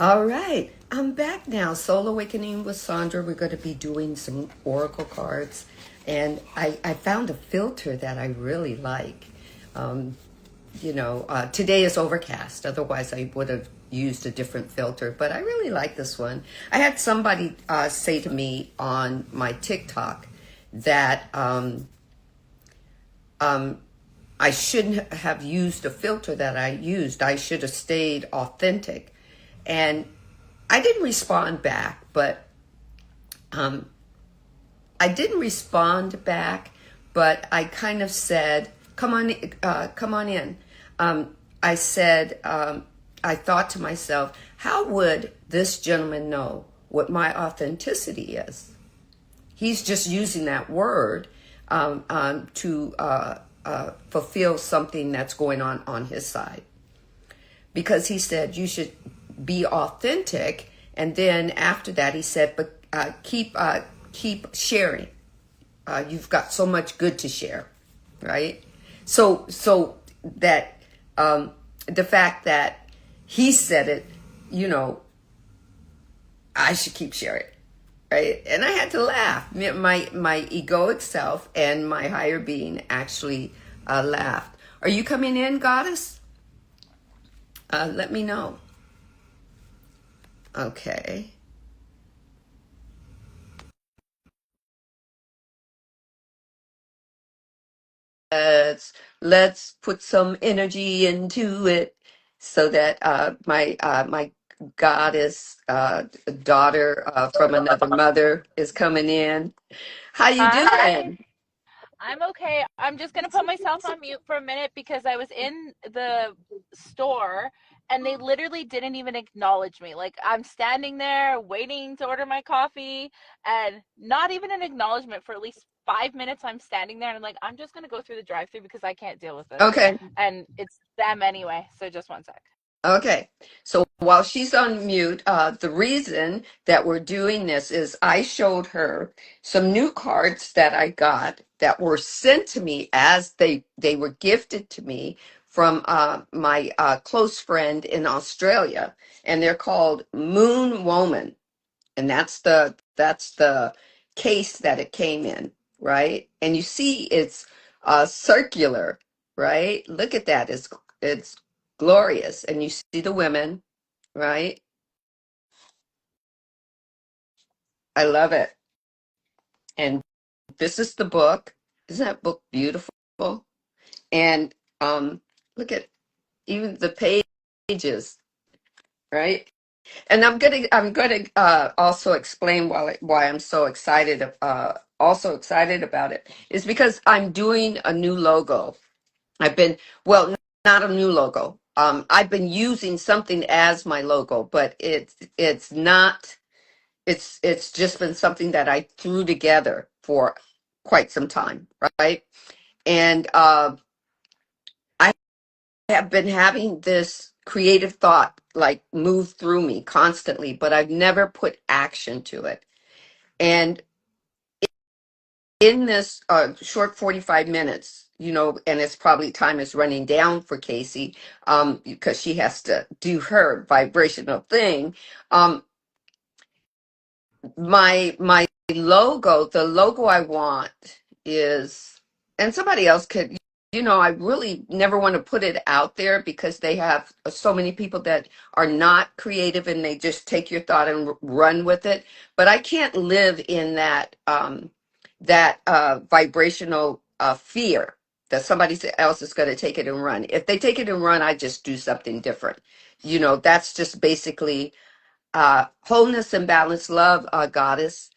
All right, I'm back now. Soul Awakening with Sandra. We're going to be doing some oracle cards, and I found a filter that I really like. Um, Today is overcast. Otherwise, I would have used a different filter, but I really like this one. I had somebody say to me on my TikTok that I shouldn't have used a filter that I used. I should have stayed authentic. And I didn't respond back, but um, I didn't respond back, but I kind of said, come on in. I said, I thought to myself, how would this gentleman know what my authenticity is? He's just using that word to fulfill something that's going on his side. Because he said you should be authentic, and then after that he said, but keep sharing. You've got so much good to share, right? So that the fact that he said it, you know, I should keep sharing, right? And I had to laugh. My egoic self and my higher being actually laughed. Are you coming in, Goddess? Let me know. Okay. Let's put some energy into it so that my goddess daughter from another mother is coming in. How you Hi, doing? I'm okay. I'm just gonna put myself on mute for a minute because I was in the store and they literally didn't even acknowledge me. Like I'm standing there waiting to order my coffee and not even an acknowledgement for at least 5 minutes. I'm standing there and I'm like, I'm just gonna go through the drive-through because I can't deal with this. Okay. And it's them anyway. So just one sec. Okay, so while she's on mute, the reason that we're doing this is I showed her some new cards that I got that were sent to me as they were gifted to me from my close friend in Australia, and they're called Moon Woman, and that's the case that it came in, right? And you see it's circular, right? Look at that. It's glorious. And you see the women, right? I love it. And this is the book. Isn't that book beautiful? And look at even the pages, right? And I'm gonna also explain why I'm so excited. Also excited about it is because I'm doing a new logo. I've been well, not a new logo. I've been using something as my logo, but it's not. It's just been something that I threw together for quite some time, right? And I have been having this creative thought like move through me constantly, but I've never put action to it. And in this short 45 minutes, and it's probably time is running down for Casey because she has to do her vibrational thing. Um, my logo, the logo I want is, and somebody else could, I really never want to put it out there because they have so many people that are not creative and they just take your thought and run with it. But I can't live in that vibrational fear that somebody else is going to take it and run. If they take it and run, I just do something different. That's just basically wholeness and balance, love, goddess.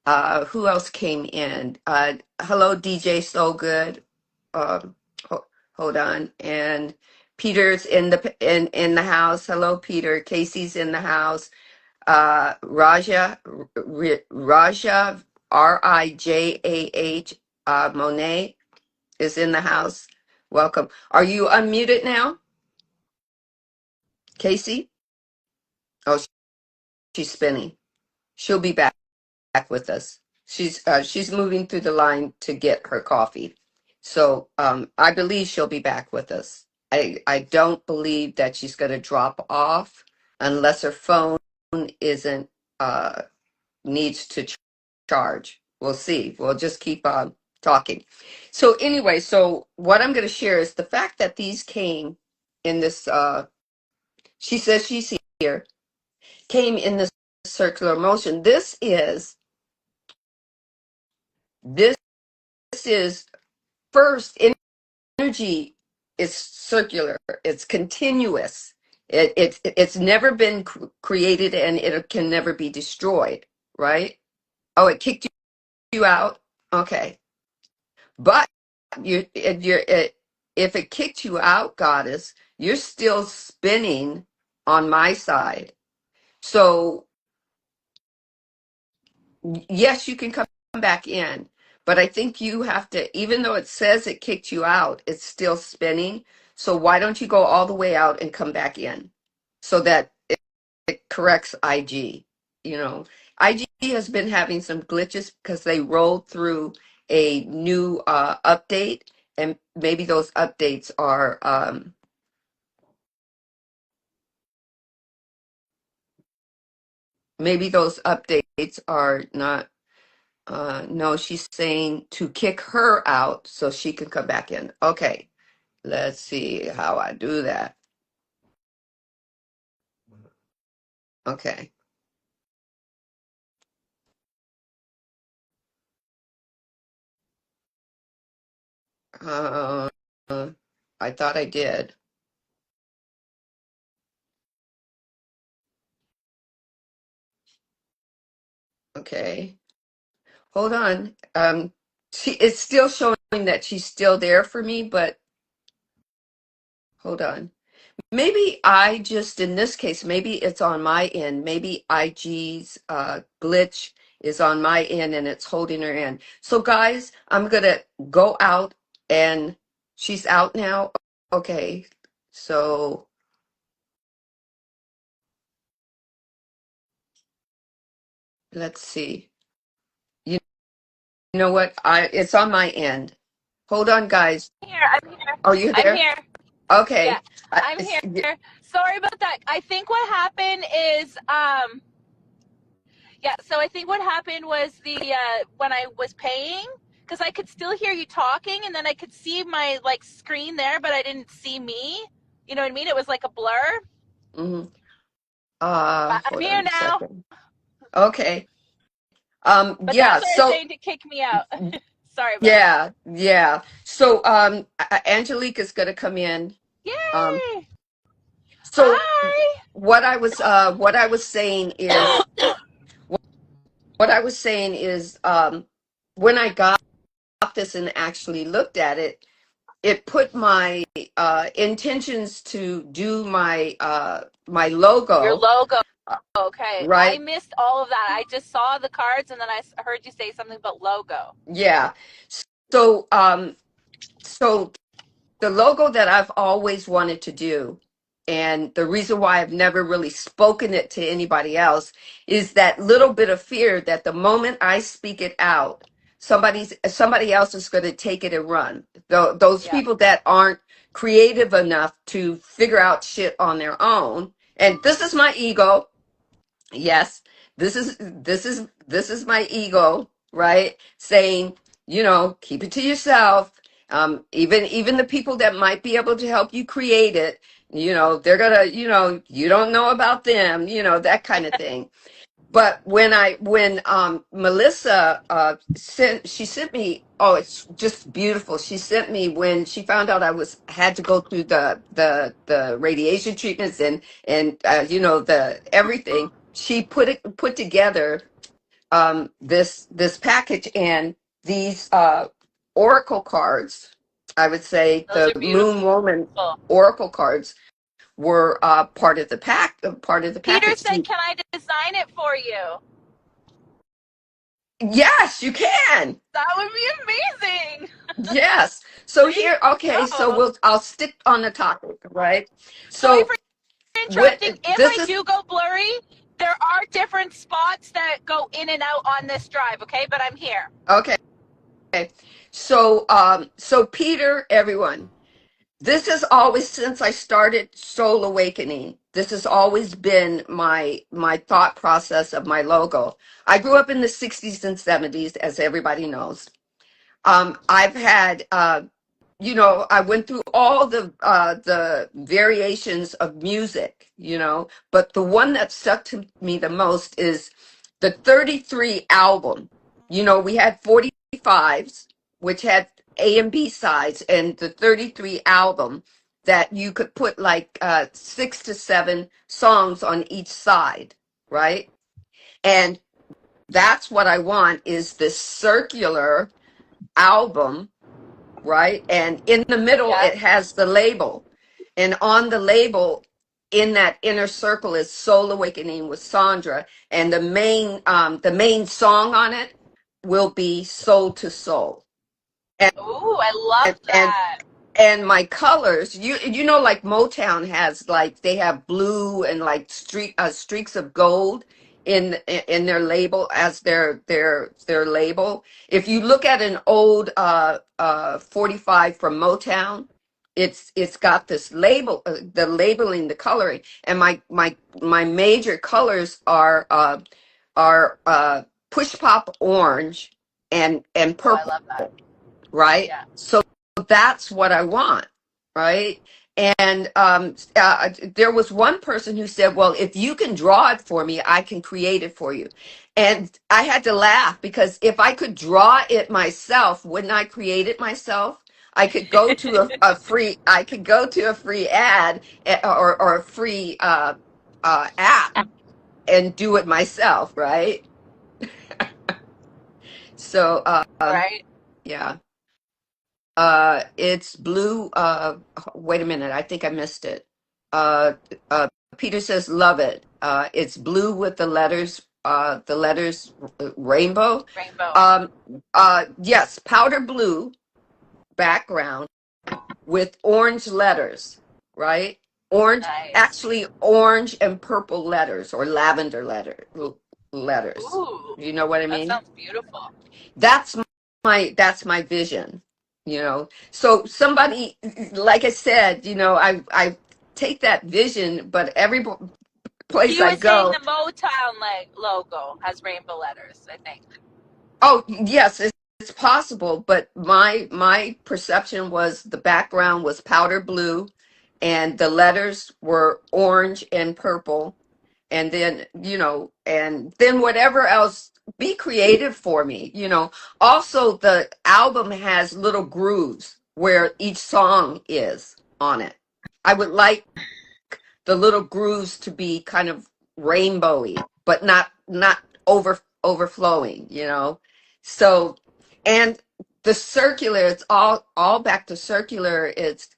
Who else came in? Hello, DJ So Good. Hold on. And Peter's in the house. Hello, Peter. Casey's in the house. Raja Rijah Monet is in the house. Welcome. Are you unmuted now, Casey? Oh, she's spinning. She'll be back with us. She's moving through the line to get her coffee. So I believe she'll be back with us. I don't believe that she's going to drop off. unless her phone isn't needs to charge. We'll see. We'll just keep on talking. So anyway, so what I'm going to share is the fact that these came in this. She says she's here. Came in this circular motion. This is first energy is circular. It's continuous. It's never been created and it can never be destroyed. Right? Oh, it kicked you out. Okay, but if it kicked you out, goddess, you're still spinning on my side. So yes, you can come back in, but I think you have to, even though it says it kicked you out, it's still spinning. So why don't you go all the way out and come back in so that it corrects IG? You know, IG has been having some glitches because they rolled through a new update, and maybe those updates are not. No, she's saying to kick her out so she can come back in. Okay, let's see how I do that. Okay. Uh, I thought I did. Okay. Hold on. It's still showing that she's still there for me, but hold on. Maybe I just, in this case, maybe it's on my end. Maybe IG's glitch is on my end and it's holding her in. So guys, I'm gonna go out and she's out now. Okay, so let's see. You know what? It's on my end. Hold on, guys. I'm here. Are you I'm there? here. Yeah, Okay. I'm here. Sorry about that. I think what happened is, yeah, so I think what happened was when I was paying, because I could still hear you talking, and then I could see my like screen there, but I didn't see me. You know what I mean? It was like a blur. Mm-hmm. But I'm Hold here on a now. second. Okay. But Yeah, that's what I was so saying to kick me out. Sorry about that. yeah. So Angelique is gonna come in. Um Yay! so Hi! what I was saying is what I was saying is when I got this and actually looked at it, it put my intentions to do my Your logo, logo. Okay. I right? missed all of that. I just saw the cards and then I heard you say something about logo. Yeah. So so the logo that I've always wanted to do, and the reason why I've never really spoken it to anybody else, is that little bit of fear that the moment I speak it out, somebody else is going to take it and run. Those Yeah. people that aren't creative enough to figure out shit on their own. And this is my ego. Yes, this is my ego, right? Saying, keep it to yourself. Even the people that might be able to help you create it, they're gonna, you don't know about them, that kind of thing. But when Melissa sent me, oh, it's just beautiful. She sent me when she found out I had to go through the radiation treatments and the everything. She put together this package, and these oracle cards. I would say Those the are beautiful. Moon Woman oracle cards were part of the Peter package. said, "Can I design it for you?" Yes, you can. That would be amazing. Yes. So There you here, okay, so go. I'll stick on the topic, right? Sorry So for what interrupting. If this I is do go blurry, there are different spots that go in and out on this drive, okay? But I'm here. okay. So Peter, everyone, this is always since I started Soul Awakening. This has always been my thought process of my logo. I grew up in the 60s and 70s, as everybody knows. I've had, I went through all the variations of music, but the one that stuck to me the most is the 33 album. We had 45s, which had A and B sides, and the 33 album that you could put like 6 to 7 songs on each side, right? And that's what I want, is this circular album, right? And in the middle, Yeah. it has the label. And on the label, in that inner circle, is Soul Awakening with Sandra. And the main song on it will be Soul to Soul. And Ooh, I love and that. and my colors, like Motown has, like, they have blue and like streaks of gold in their label, as their label. If you look at an old 45 from Motown, it's got this label, the labeling, the coloring. And my major colors are push pop orange and Oh, I purple, love that. right? Yeah. So that's what I want, right? And there was one person who said, well, if you can draw it for me, I can create it for you. And I had to laugh, because if I could draw it myself, wouldn't I create it myself? I could go to a free ad, or a free app, and do it myself, right? So Right? yeah. It's blue. Wait a minute. I think I missed it. Uh, Peter says, love it. It's blue with the letters rainbow. Rainbow. Yes, powder blue background with orange letters, right? Orange, Nice. actually orange and purple letters, or lavender letters. Ooh, You know what I that mean? sounds beautiful. That's my vision. So somebody, like I said, I take that vision, but every place You I were saying go. the Motown logo has rainbow letters, I think. Oh yes, it's possible, but my perception was the background was powder blue, and the letters were orange and purple. And then whatever else, be creative for me. Also, the album has little grooves where each song is on it. I would like the little grooves to be kind of rainbowy, but not overflowing. So, and the circular, it's all back to circular. It's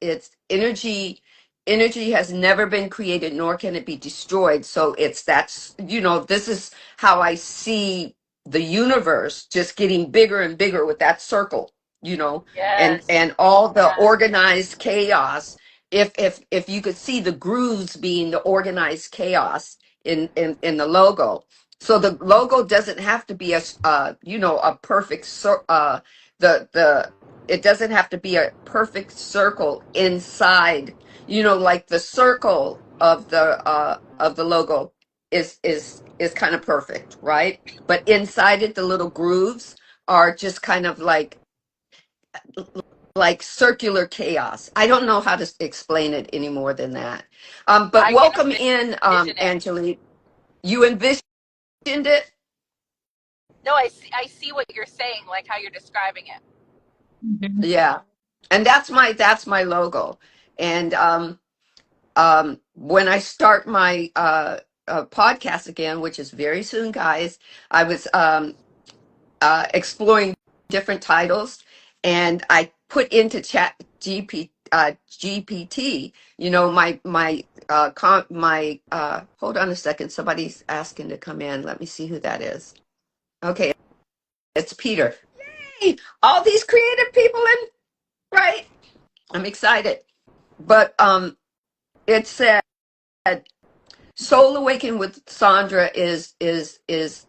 energy. Energy has never been created, nor can it be destroyed. So this is how I see the universe, just getting bigger and bigger with that circle, and Yes. and all the Yeah. organized chaos. If you could see the grooves being the organized chaos in the logo. So the logo doesn't have to be a perfect the it doesn't have to be a perfect circle inside, like the circle of the logo is kind of perfect, right? But inside it, the little grooves are just kind of like circular chaos. I don't know how to explain it any more than that. But I can welcome in, envision it. Angelique. You envisioned it? No, I see what you're saying, like how you're describing it. Yeah. And that's my logo. And when I start my podcast again, which is very soon, guys, I was exploring different titles, and I put into GPT, hold on a second, somebody's asking to come in. Let me see who that is. Okay, it's Peter. Yay! All these creative people in, right? I'm excited. But it said Soul Awaken with Sandra is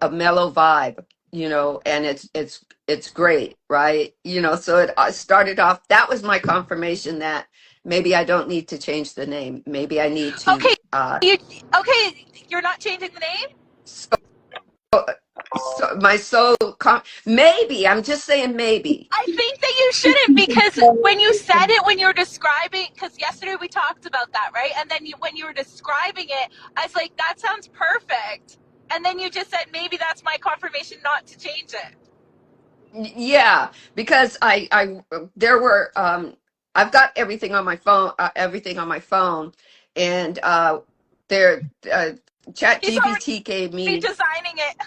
a mellow vibe, and it's great, right? So it started off. That was my confirmation that maybe I don't need to change the name. Maybe I need to Okay, Okay, you're not changing the name? So, so my soul, maybe, I'm just saying maybe. I think that you shouldn't, because when you said it, when you were describing, because yesterday we talked about that, right? And then when you were describing it, I was like, that sounds perfect. And then you just said, maybe that's my confirmation not to change it. Yeah, because there were, I've got everything on my phone, and there, Chat He's GPT gave already me, designing it.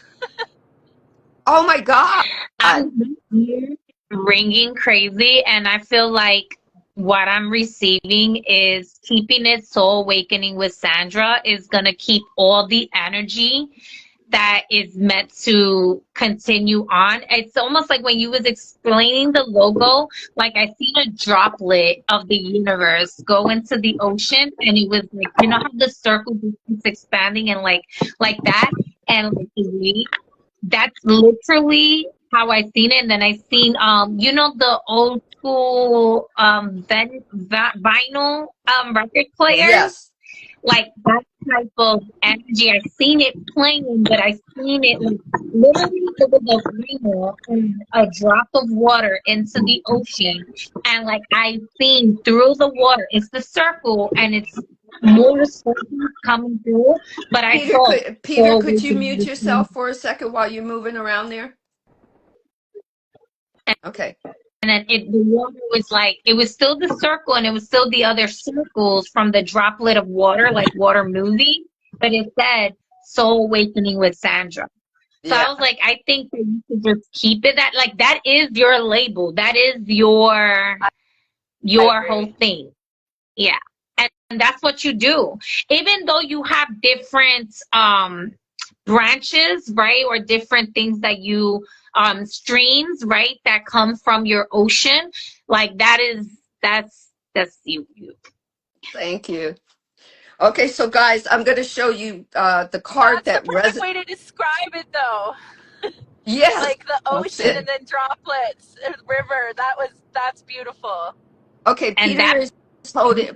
oh my God. I'm here ringing crazy, and I feel like what I'm receiving is keeping it soul awakening with Sandra is gonna keep all the energy that is meant to continue on. It's almost like when you was explaining the logo, like I seen a droplet of the universe go into the ocean, and it was like, you know how the circle just keeps expanding and like that, and like that's literally how I seen it. And then I seen you know, the old school vinyl record players, Yes. like that type of energy. I seen it playing, but I seen it like literally it was a vinyl and a drop of water into the ocean, and like I seen through the water, it's the circle, and it's more circles coming through. But I saw Peter, could you mute yourself for a second while you're moving around there? Okay. and then the water was like, it was still the circle, and it was still the other circles from the droplet of water, like water moving, but it said Soul Awakening with Sandra. So Yeah. I was like, I think that you should just keep it that, like, that is your label. That is your whole thing. Yeah. And that's what you do. Even though you have different branches, right? Or different things that you streams, right, that come from your ocean, like that's you. Thank you. Okay, so guys, I'm going to show you the card That's that the perfect way to describe it, though. Yes, Like the that's ocean it. and then droplets, river. That's beautiful. Okay, And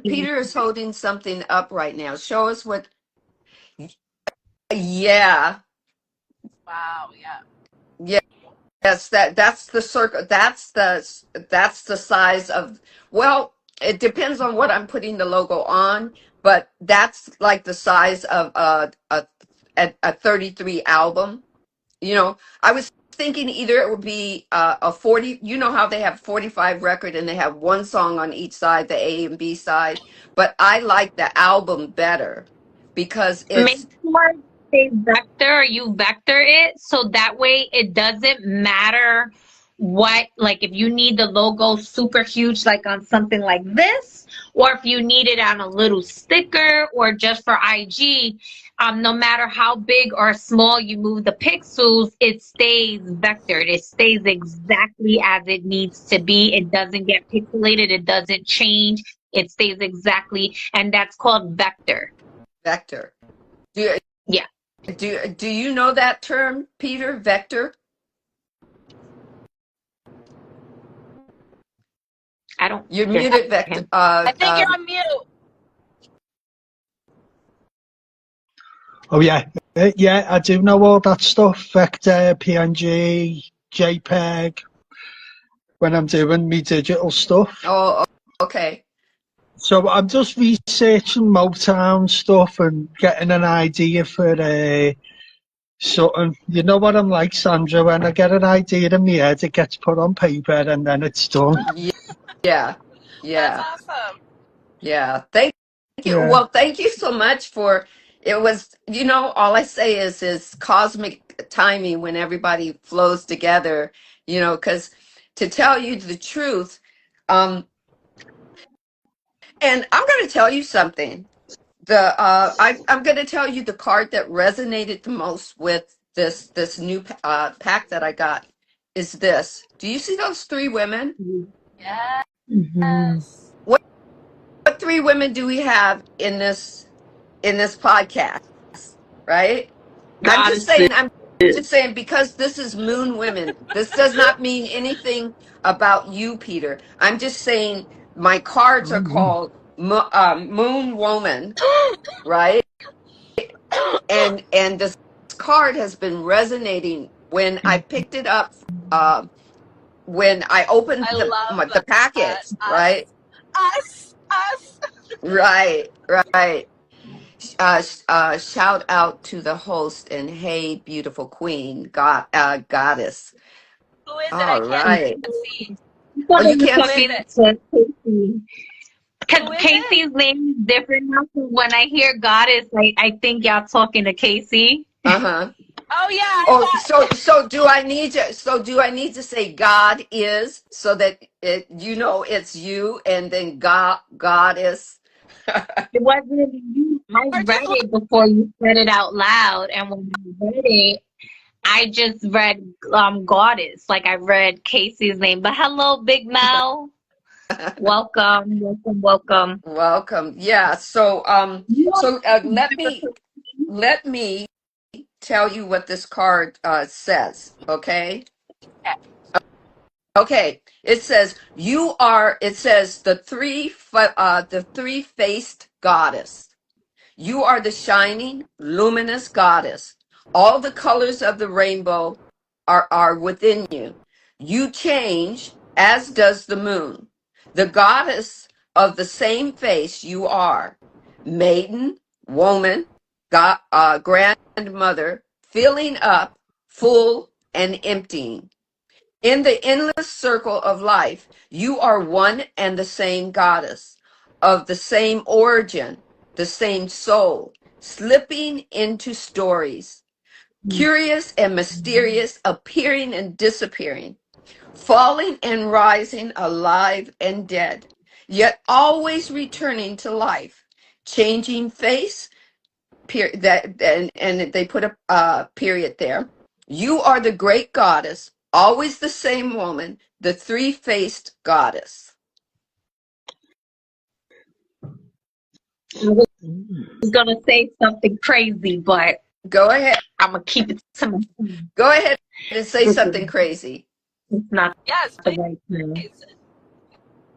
Peter is holding something up right now. Show us what. Yeah. Wow. Yeah. Yeah. Yes, that's the circle. That's the size of. Well, it depends on what I'm putting the logo on, but that's like the size of a 33 album. You know, I was thinking either it would be a 40. You know how they have 45 record and they have one song on each side, the A and B side. But I like the album better because make it's. sure say vector, or you vector it, so that way it doesn't matter what, like if you need the logo super huge like on something like this, or if you need it on a little sticker or just for IG, no matter how big or small you move the pixels, it stays vectored. It stays exactly as it needs to be. It doesn't get pixelated, it doesn't change, it stays exactly, and that's called vector. Vector. Do Yeah. do you know that term, Peter? Vector? I don't. You're muted, Vector. I think you're on mute. Oh yeah, yeah, I do know all that stuff. Vector, PNG, JPEG. When I'm doing me digital stuff. Oh, okay. So I'm just researching Motown stuff and getting an idea for something. You know what I'm like, Sandra? When I get an idea in my head, it gets put on paper and then it's done. Yeah. That's awesome. Yeah. Thank you. Yeah. Well, thank you so much for. It was, all I say is cosmic timing when everybody flows together. Because to tell you the truth, and I'm going to tell you something. I'm going to tell you the card that resonated the most with this new pack that I got is this. Do you see those three women? Yes. Mm-hmm. What three women do we have in this podcast? Right? I'm just saying because this is Moon Women. This does not mean anything about you, Peter. I'm just saying my cards are called Moon Woman, right? And this card has been resonating when I picked it up. When I opened I love the that. packets, right? Us. Right, right. Shout out to the host and hey, beautiful queen, goddess. Who is it? I All can't right. see. I Oh, thought you it was can't Who see? is talking it? to Casey. Because Who is it? Casey's name is different now. So when I hear goddess, I think y'all talking to Casey. Uh-huh. Oh yeah, I Oh, thought. so do I need to? So do I need to say God is so that it's you and then goddess? It wasn't you. I Or read just it before you said it out loud, and when I read it, I just read goddess. Like I read Casey's name. But hello, Big Mel. Welcome, welcome, welcome. Welcome. Yeah. So You let me tell you what this card says. Okay. Okay, it says it says the three-faced goddess. You are the shining, luminous goddess. All the colors of the rainbow are within you. You change, as does the moon. The goddess of the same face you are. Maiden, woman, grandmother, filling up, full, and emptying. In the endless circle of life, you are one and the same goddess, of the same origin, the same soul, slipping into stories, curious and mysterious, appearing and disappearing, falling and rising, alive and dead, yet always returning to life, changing face, and they put a period there. You are the great goddess, always the same woman, the three-faced goddess. was gonna say something crazy, but Go ahead. I'm gonna keep it to myself. Go ahead and say something crazy. It's not yes, the please. right time.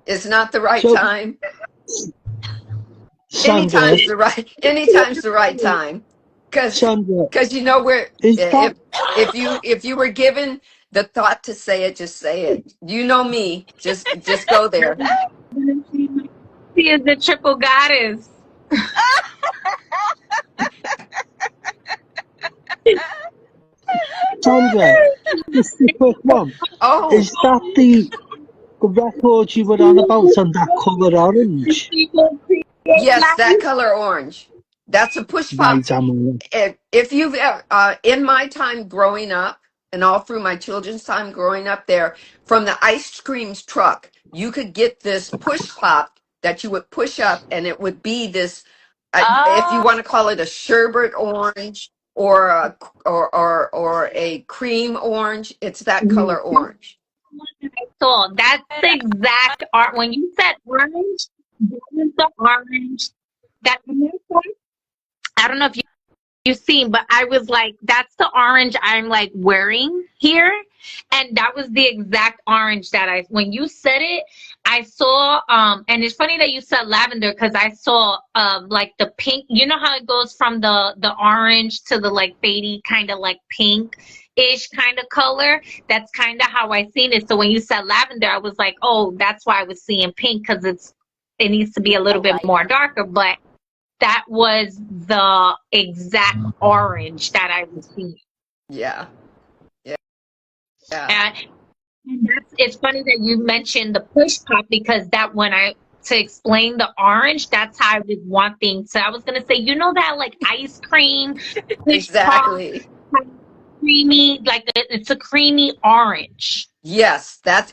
It's not the right So, time. Sandra, Anytime's the right time. Sandra, Because you know where is that if you were given the thought to say it, just say it. You know me. Just go there. She is the triple goddess. Sandra? Just a quick one. Oh, Is that the record you were on about on that colour orange? yes, that color orange. That's a push pop. Right, I'm If you've in my time growing up and all through my children's time growing up there, from the ice creams truck, you could get this push pop that you would push up and it would be this, if you Oh, want to call it a sherbet orange or or a cream orange, it's that color orange. So that's the exact art. When you said orange, that is the orange that I don't know if you've seen, but I was like, that's the orange I'm like wearing here. And that was the exact orange that when you said it, I saw, and it's funny that you said lavender because I saw, like the pink, you know how it goes from the orange to the like fadey kind of like pink-ish kind of color. That's kind of how I seen it. So when you said lavender, I was like, oh, that's why I was seeing pink because it needs to be a little bit more darker, but that was the exact orange that I was seeing. Yeah, yeah. And it's funny that you mentioned the push pop because to explain the orange, that's how I was wanting to. I was gonna say, you know that like ice cream push Exactly. pop, creamy, like it's a creamy orange. Yes, that's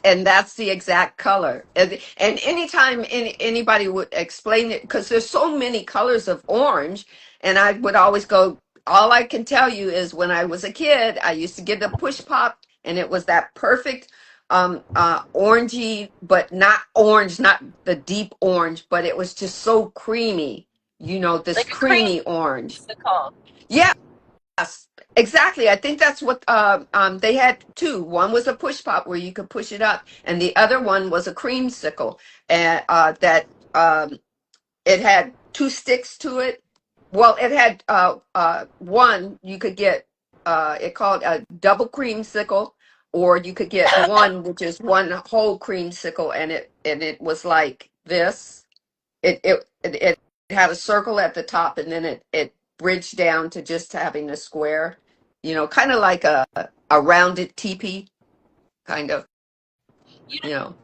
the exact color. And anytime anybody would explain it, because there's so many colors of orange, and I would always go, all I can tell you is when I was a kid, I used to get a push pop, and it was that perfect orangey, but not orange, not the deep orange, but it was just so creamy, this like a creamy orange. creamsicle. Yeah. Yes, exactly. I think that's what they had two. One was a push pop where you could push it up, and the other one was a creamsicle, and that it had two sticks to it. Well, it had one you could get it called a double creamsicle, or you could get one which is one whole creamsicle, and it was like this. It had a circle at the top, and then it bridged down to just having a square, kind of like a rounded teepee, kind of, You you know.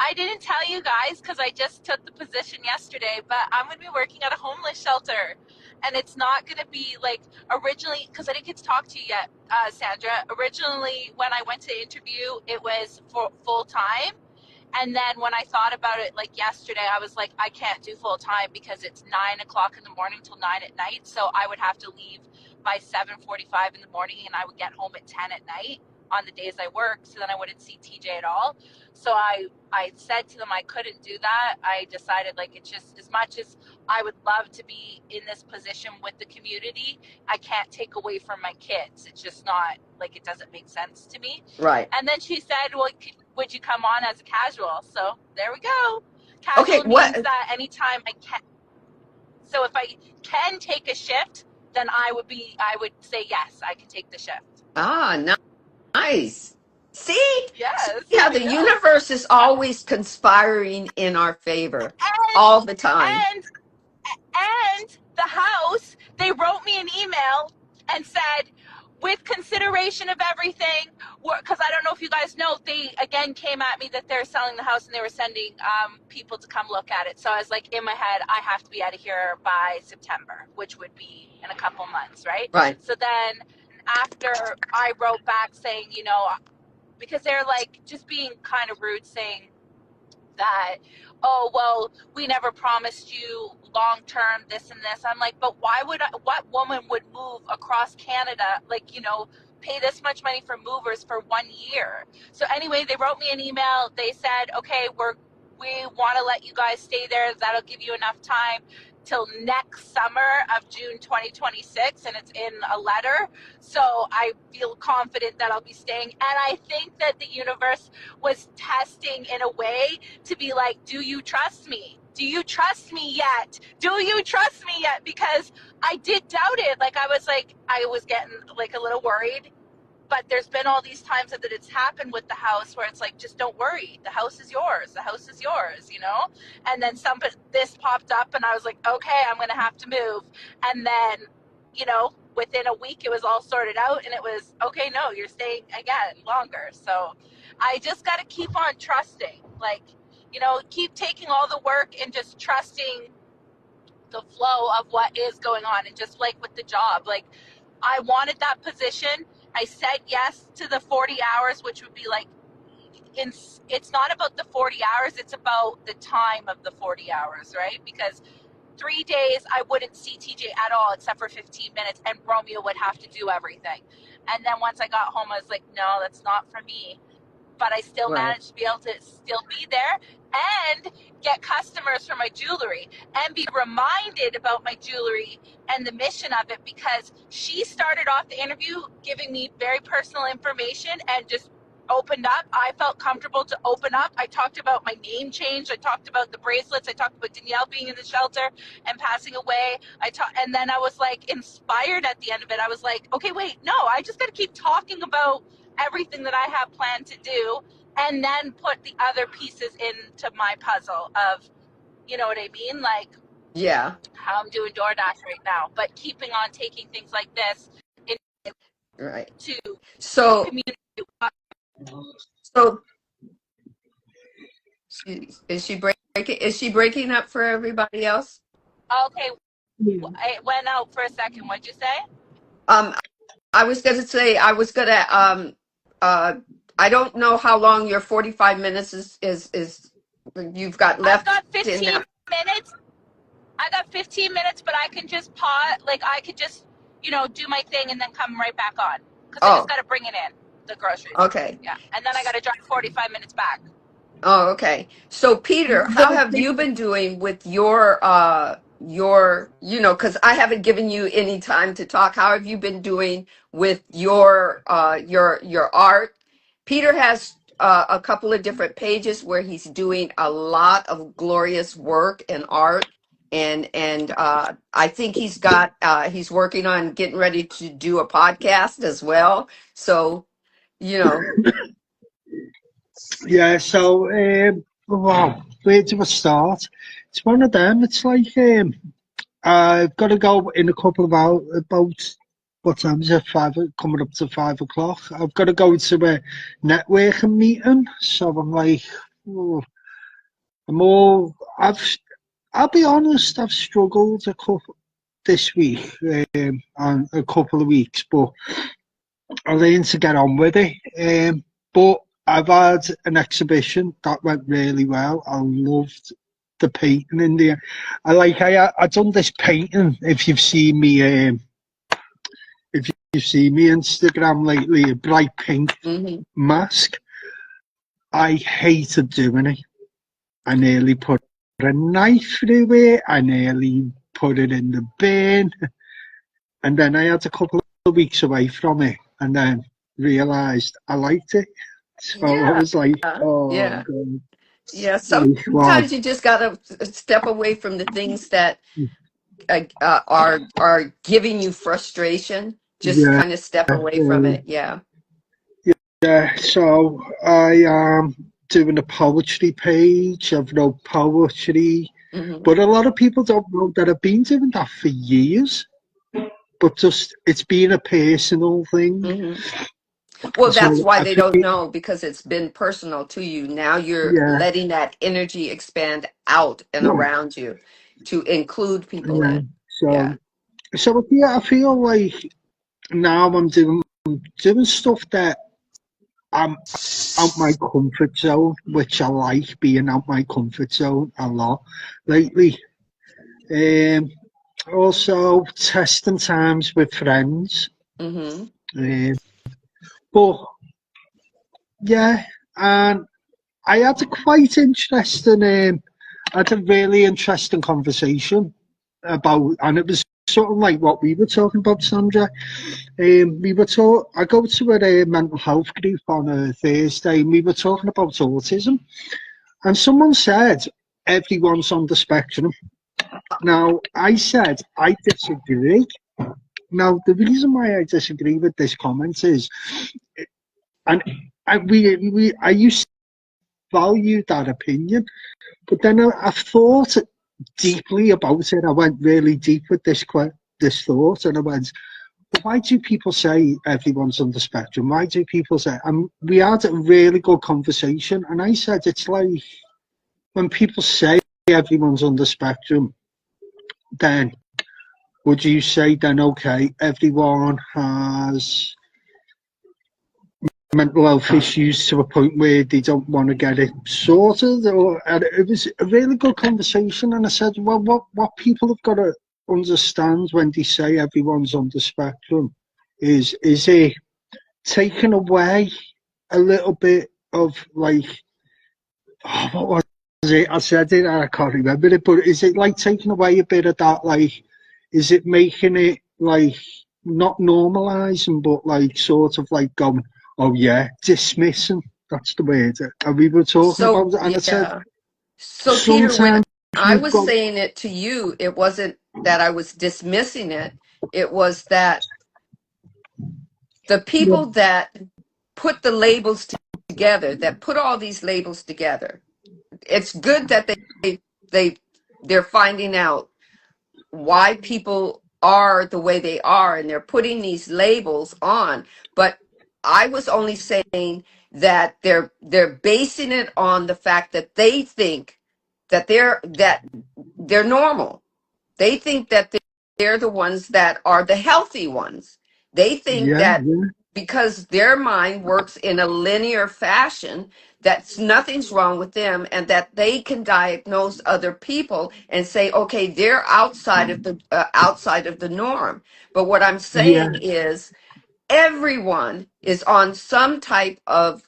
I didn't tell you guys because I just took the position yesterday, but I'm going to be working at a homeless shelter. And it's not going to be like originally, because I didn't get to talk to you yet, Sandra. Originally, when I went to interview, it was for full time. And then when I thought about it like yesterday, I was like, I can't do full time because it's 9 o'clock in the morning till 9 at night. So I would have to leave by 7:45 in the morning, and I would get home at 10 at night on the days I work. So then I wouldn't see TJ at all. So I said to them I couldn't do that. I decided like it's just, as much as I would love to be in this position with the community, I can't take away from my kids. It's just not, like, it doesn't make sense to me. Right. And then she said, well, would you come on as a casual? So there we go. Casual Okay, means that anytime I can. So if I can take a shift, then I would say yes, I can take the shift. Nice. See? Yes. See how the universe is always conspiring in our favor all the time. And the house, they wrote me an email and said, with consideration of everything, because I don't know if you guys know, they again came at me that they're selling the house and they were sending people to come look at it. So I was like, in my head, I have to be out of here by September, which would be in a couple months, right? Right. So then after I wrote back saying, because they're like just being kind of rude, saying that, oh, well, we never promised you long term this and this. I'm like, but what woman would move across Canada, pay this much money for movers for 1 year? So anyway, they wrote me an email. They said, okay, we want to let you guys stay there. That'll give you enough time till next summer of June 2026, and it's in a letter. So I feel confident that I'll be staying. And I think that the universe was testing in a way to be like, do you trust me? Do you trust me yet? Do you trust me yet? Because I did doubt it. I was getting like a little worried. But there's been all these times that it's happened with the house where it's like, just don't worry. The house is yours. The house is yours, And then this popped up and I was like, okay, I'm going to have to move. And then, within a week it was all sorted out and it was, okay, no, you're staying again longer. So I just got to keep on trusting, keep taking all the work and just trusting the flow of what is going on. And just like with the job, I wanted that position. I said yes to the 40 hours, which would be it's not about the 40 hours, it's about the time of the 40 hours, right? Because 3 days I wouldn't see TJ at all except for 15 minutes, and Romeo would have to do everything. And then once I got home, I was like, no, that's not for me. But I still managed to be able to still be there and get customers for my jewelry and be reminded about my jewelry and the mission of it, because she started off the interview giving me very personal information and just opened up. I felt comfortable to open up. I talked about my name change. I talked about the bracelets. I talked about Danielle being in the shelter and passing away. And then I was inspired at the end of it. I was like, okay, wait, no, I just got to keep talking about everything that I have planned to do, and then put the other pieces into my puzzle of, you know what I mean? Yeah. How I'm doing DoorDash right now, but keeping on taking things like this right. To so community. So is she breaking up for everybody else? Okay. It went out for a second. What'd you say? I was going to say, I don't know how long your 45 minutes is you've got left. I've got 15 minutes. I got 15 minutes, but I can just pause. I could just, do my thing and then come right back on. Because I just got to bring it in, the groceries. Okay. Yeah. And then I got to drive 45 minutes back. Oh, okay. So Peter, how have you been doing with your, because I haven't given you any time to talk. How have you been doing with your art? Peter has a couple of different pages where he's doing a lot of glorious work and art, and I think he's working on getting ready to do a podcast as well. So, you know, Yeah, so, wow, where do I start? It's one of them. It's like, I've got to go in a couple of hours, about, what time is it? Coming up to 5 o'clock. I've got to go to a networking meeting. So I'm like, oh, I'll be honest, I've struggled this week, and a couple of weeks, but I learned to get on with it. But I've had an exhibition that went really well. I loved the painting in there. I done this painting. If you've seen me, Instagram lately, a bright pink mask. I hated doing it. I nearly put a knife through it. I nearly put it in the bin, and then I had a couple of weeks away from it, and then realised I liked it. So I was like, oh, yeah. God. Yeah, Wow. sometimes you just gotta step away from the things that are giving you frustration. Just Yeah, kind of step away from it. Yeah. yeah. So I am doing a poetry page. I've wrote poetry, but a lot of people don't know that I've been doing that for years. But just it's been a personal thing. Well, So that's why I they think, don't know, because it's been personal to you. Now you're yeah, letting that energy expand out and around you to include people yeah. in. Yeah. So yeah, I feel like now I'm doing stuff that I'm out my comfort zone, which I like being out my comfort zone a lot lately. Also testing times with friends. But yeah, and I had a quite interesting, I had a really interesting conversation about, and it was sort of like what we were talking about, Sandra. I go to a mental health group on a Thursday, and we were talking about autism, and someone said everyone's on the spectrum. Now, I said I disagree. Now, the reason why I disagree with this comment is, and I used to value that opinion, but then I've thought deeply about it. I went really deep with this thought, and I went, well, why do people say everyone's on the spectrum? Why do people say? And we had a really good conversation, and I said it's like when people say everyone's on the spectrum, then would you say then, okay, everyone has mental health issues to a point where they don't want to get it sorted? And it was a really good conversation, and I said, well, what people have got to understand when they say everyone's on the spectrum is it taking away a little bit of like, oh, what was it? I said it, I can't remember it, but is it like taking away a bit of that, like, is it making it like not normalising, but like sort of like going, oh yeah, dismissing? That's the word. And we were talking about it, and I said, so Peter, when I you've was got, saying it to you, it wasn't that I was dismissing it. It was that the people that put the labels together, that put all these labels together, it's good that they're finding out why people are the way they are, and they're putting these labels on. But I was only saying that they're basing it on the fact that they think that they're normal. They think that they're the ones that are the healthy ones. They think that because their mind works in a linear fashion, that's nothing's wrong with them, and that they can diagnose other people and say, okay, they're outside of the norm. But what I'm saying is everyone is on some type of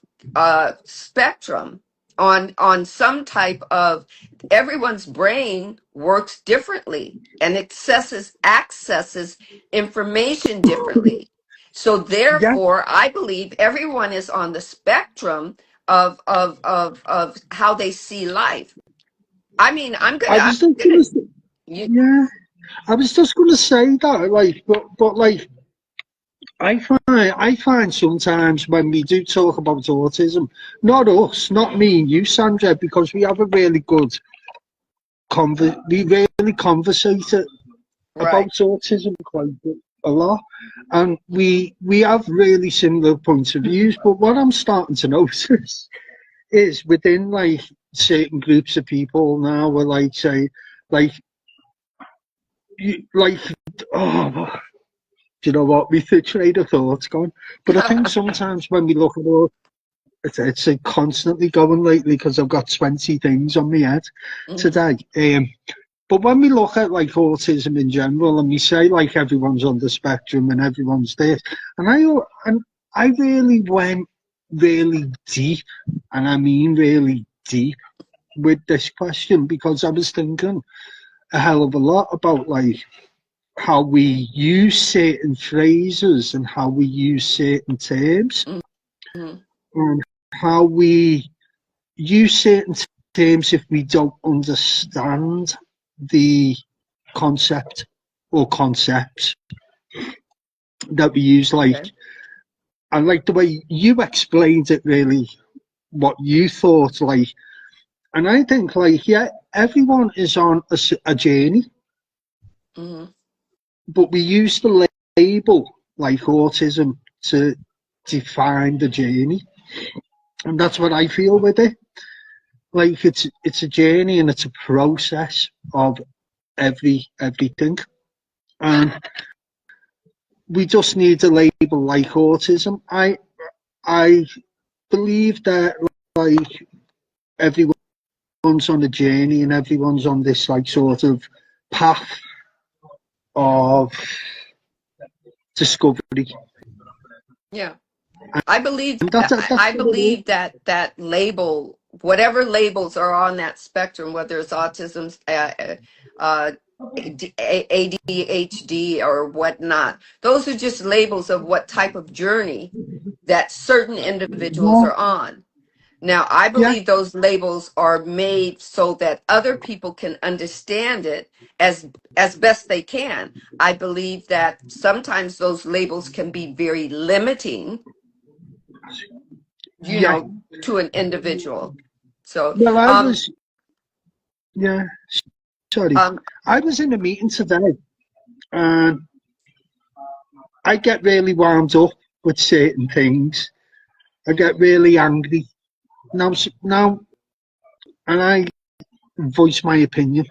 spectrum, on some type of, everyone's brain works differently and accesses information differently. So therefore, I believe everyone is on the spectrum of how they see life. I mean, I was just gonna say, you, yeah, I was just gonna say that, like, but like, I find sometimes when we do talk about autism, not us, not me and you, Sandra, because we have a really good we really conversate about right. autism quite a lot, and we have really similar points of views. But what I'm starting to notice is within like certain groups of people now, we're like say, like like oh, do you know what? We train of thoughts going, but I think sometimes when we look at all, it's constantly going lately because I've got 20 things on my head Mhm. today. But when we look at like autism in general, and we say like everyone's on the spectrum and everyone's this, and I really went really deep, and I mean really deep with this question because I was thinking a hell of a lot about like how we use certain phrases and how we use certain terms Mhm. and how we use certain terms if we don't understand the concept or concepts that we use. Okay. Like, I like the way you explained it really, what you thought, like, and I think, like, yeah, everyone is on a journey, Hmm. but we use the label like autism to define the journey, and that's what I feel with it. Like it's a journey and it's a process of everything, and we just need a label like autism. I believe that like everyone's on a journey and everyone's on this like sort of path of discovery, Yeah. I believe and that's I what it is. believe that that label, whatever labels are on that spectrum, whether it's autism, ADHD, or whatnot, those are just labels of what type of journey that certain individuals Yeah, are on. Now, I yeah, believe those labels are made so that other people can understand it as best they can. I believe that sometimes those labels can be very limiting, yeah. to an individual. So, Well, yeah, sorry. um, I was in a meeting today, and I get really wound up with certain things. I get really angry now, and I voice my opinion.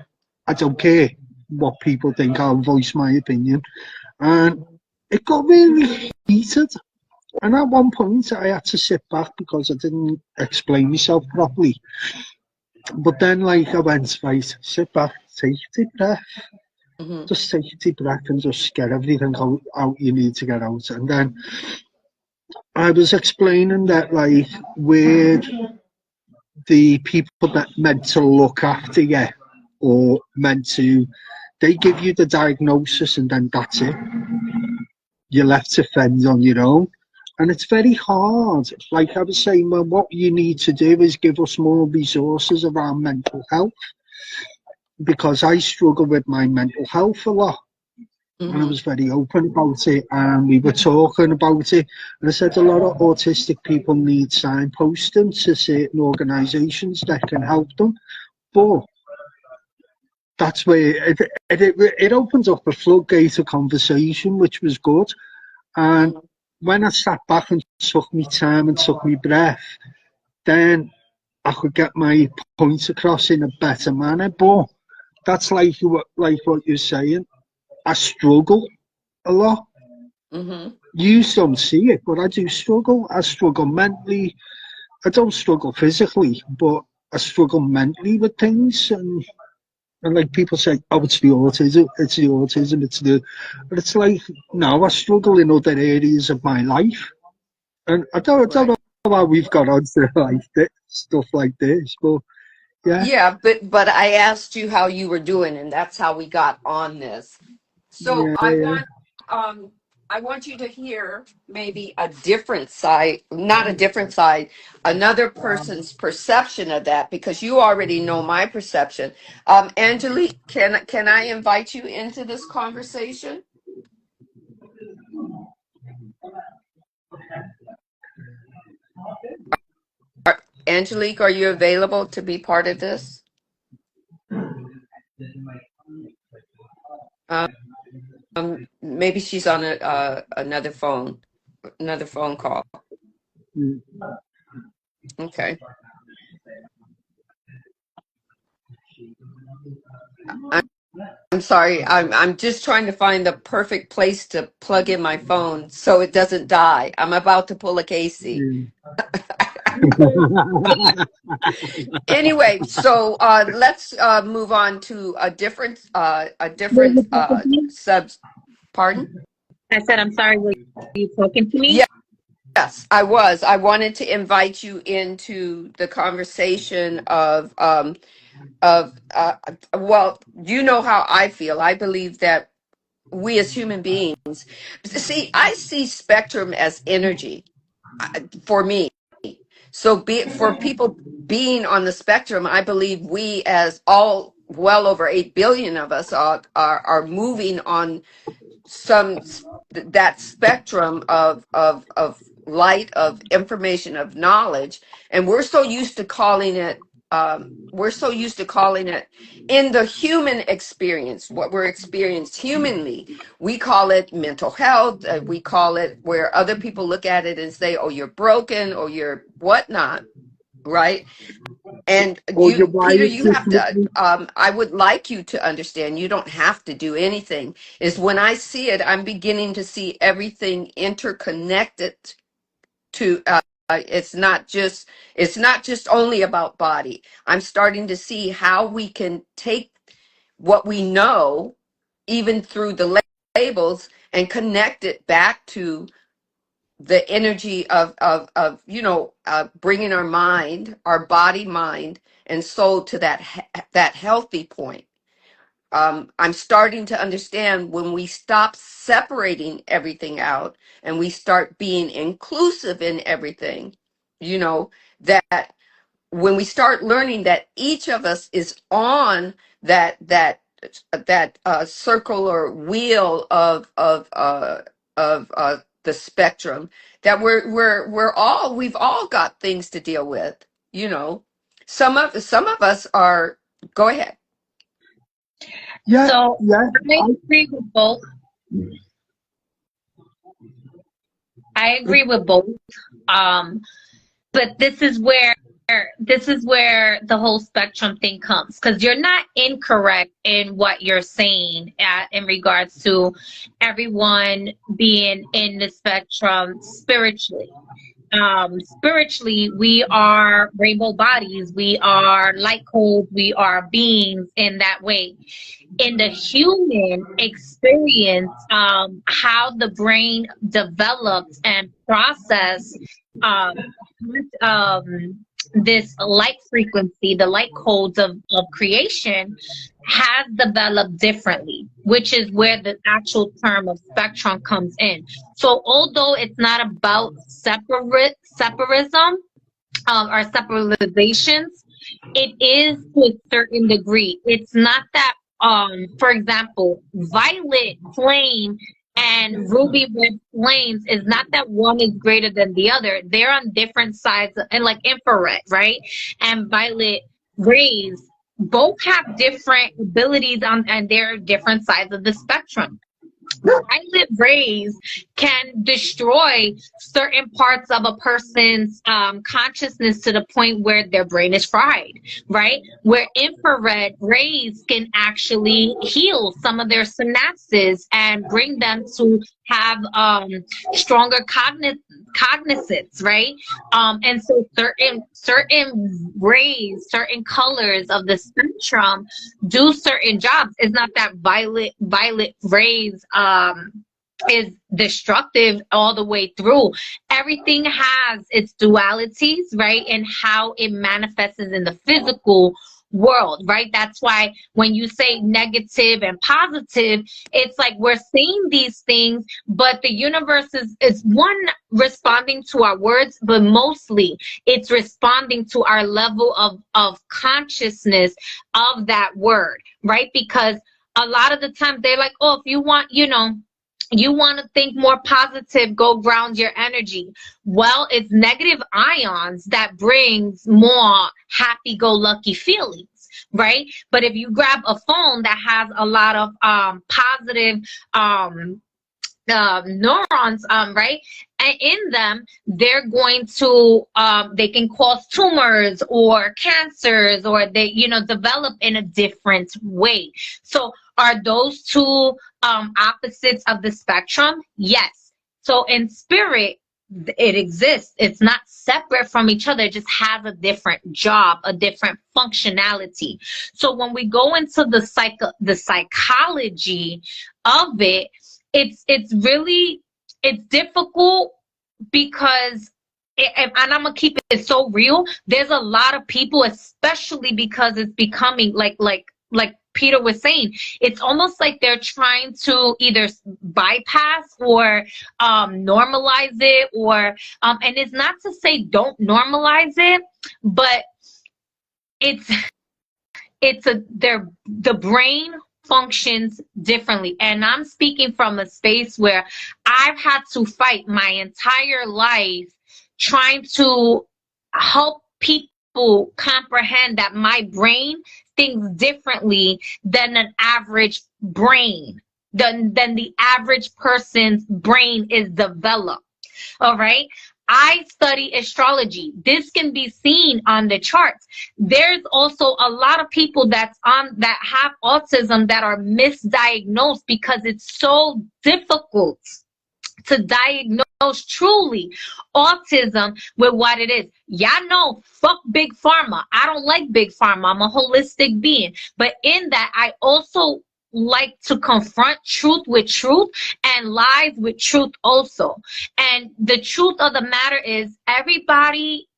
I don't care what people think. I'll voice my opinion, and it got really heated. And at one point, I had to sit back because I didn't explain myself properly. But then, like, I went, right, sit back, take a deep breath, mhm, just take a deep breath and just get everything out you need to get out. And then I was explaining that, like, with the people that meant to look after you or meant to, they give you the diagnosis and then that's it. You're left to fend on your own. And it's very hard. Like I was saying, well, what you need to do is give us more resources around mental health because I struggle with my mental health a lot. And I mhm. was very open about it, and we were talking about it. And I said a lot of autistic people need signposting to certain organisations that can help them. But that's where it opens up a floodgate of conversation, which was good. And Mhm. when I sat back and took my time and took my breath, then I could get my points across in a better manner. But that's like what you're saying. I struggle a lot. Mhm. You don't see it, but I do struggle. I struggle mentally. I don't struggle physically, but I struggle mentally with things. And like people say, oh, it's the autism, it's the autism, it's the. But it's like, no, I struggle in other areas of my life. And I don't Right. know how we've got onto like this, stuff like this, but yeah, Yeah, but I asked you how you were doing, and that's how we got on this. So yeah, I yeah. want um I want you to hear maybe a different side, not a different side, another person's perception of that, because you already know my perception. Angelique, can I invite you into this conversation? Angelique, are you available to be part of this? Maybe she's on another phone call. Okay. I'm sorry. I'm just trying to find the perfect place to plug in my phone so it doesn't die. I'm about to pull a Casey. Anyway, so let's move on to a different subs. Pardon? I said, I'm sorry, were you talking to me? Yes, I was. I wanted to invite you into the conversation of well, you know how I feel. I believe that we as human beings, see, I see spectrum as energy for me. So for people being on the spectrum, I believe we as all well over 8 billion of us are moving on that spectrum of light, of information, of knowledge, and we're so used to calling it in the human experience, what we're experienced humanly, we call it mental health. We call it, where other people look at it and say, oh, you're broken, or you're whatnot, right? And you, Peter, you have to, I would like you to understand, you don't have to do anything. Is when I see it, I'm beginning to see everything interconnected to, it's not just only about body. I'm starting to see how we can take what we know, even through the labels, and connect it back to the energy of bringing our mind, our body, mind, and soul to that healthy point. I'm starting to understand, when we stop separating everything out and we start being inclusive in everything, that when we start learning that each of us is on that circle or wheel of the spectrum, that we've all got things to deal with. Some of us are. Go ahead. Yeah, So yeah. I agree with both. I agree with both. But this is where the whole spectrum thing comes, because you're not incorrect in what you're saying in regards to everyone being in the spectrum spiritually. Spiritually, we are rainbow bodies, we are light codes, we are beings in that way. In the human experience, how the brain develops and process this light frequency, the light codes of creation, has developed differently, which is where the actual term of spectrum comes in. So although it's not about separatism or separatizations, it is to a certain degree. It's not that, for example, violet flame and ruby red flames is not that one is greater than the other. They're on different sides, and like infrared, right? And violet rays both have different abilities and they're different sides of the spectrum. Violet rays can destroy certain parts of a person's consciousness to the point where their brain is fried, right? Where infrared rays can actually heal some of their synapses and bring them to have stronger cognizance, right? And so certain rays, certain colors of the spectrum do certain jobs. It's not that violet rays is destructive all the way through. Everything has its dualities, right? And how it manifests in the physical world, right? That's why when you say negative and positive, it's like we're seeing these things, but the universe is one, responding to our words, but mostly it's responding to our level of consciousness of that word, right? Because a lot of the times they're like, oh, if you want, you want to think more positive, go ground your energy. Well, it's negative ions that brings more happy-go-lucky feelings, right? But if you grab a phone that has a lot of positive neurons, right, and in them, they're going to they can cause tumors or cancers, or they develop in a different way. So are those two opposites of the spectrum? Yes. So in spirit, it exists. It's not separate from each other. It just has a different job, a different functionality. So when we go into the psychology of it, it's really difficult, because and I'm gonna keep it so real. There's a lot of people, especially because it's becoming like Peter was saying, it's almost like they're trying to either bypass or normalize it, or and it's not to say don't normalize it, but the brain functions differently. And I'm speaking from a space where I've had to fight my entire life trying to help people comprehend that my brain thinks differently than an average brain, than the average person's brain is developed. All right. I study astrology. This can be seen on the charts. There's also a lot of people that have autism that are misdiagnosed because it's so difficult to diagnose truly autism with what it is. Y'all know, fuck big pharma. I don't like big pharma. I'm a holistic being. But in that, I also like to confront truth with truth and lies with truth also. And the truth of the matter is, everybody,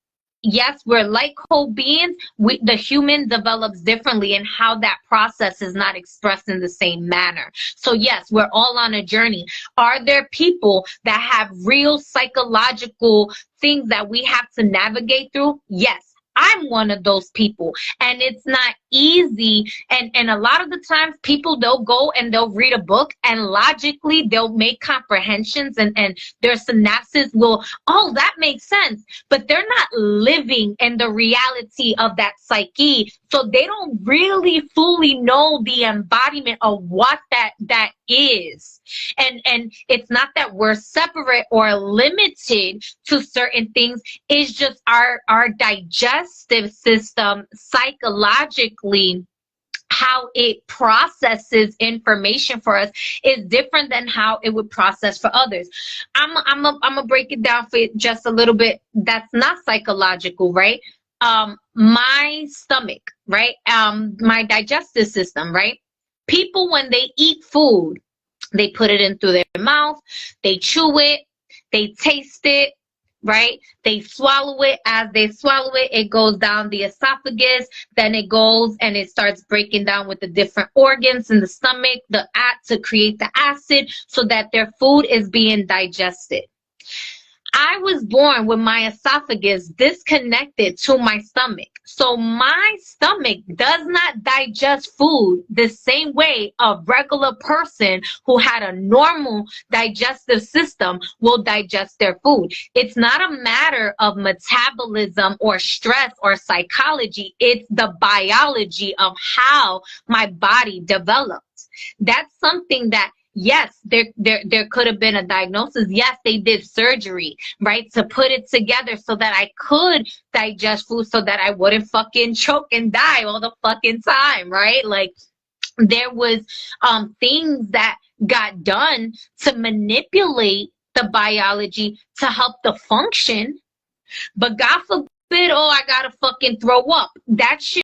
yes, we're like whole beings. The human develops differently, and how that process is not expressed in the same manner. So yes, we're all on a journey. Are there people that have real psychological things that we have to navigate through? Yes. I'm one of those people, and it's not easy. And a lot of the times people, they'll go and they'll read a book, and logically they'll make comprehensions, and their synapses will, oh, that makes sense. But they're not living in the reality of that psyche. So they don't really fully know the embodiment of what that is. And it's not that we're separate or limited to certain things. It's just our digestive system psychologically, how it processes information for us is different than how it would process for others. I'm gonna break it down for you just a little bit. That's not psychological, right? My stomach, right? My digestive system, right? People, when they eat food, they put it in through their mouth, they chew it, they taste it, right? They swallow it. As they swallow it, it goes down the esophagus, then it goes and it starts breaking down with the different organs in the stomach, to create the acid so that their food is being digested. I was born with my esophagus disconnected to my stomach. So my stomach does not digest food the same way a regular person who had a normal digestive system will digest their food. It's not a matter of metabolism or stress or psychology. It's the biology of how my body developed. That's something that, yes, there could have been a diagnosis. Yes, they did surgery, right, to put it together so that I could digest food, so that I wouldn't fucking choke and die all the fucking time, right? Like, there was things that got done to manipulate the biology to help the function. But God forbid, oh, I gotta fucking throw up. That shit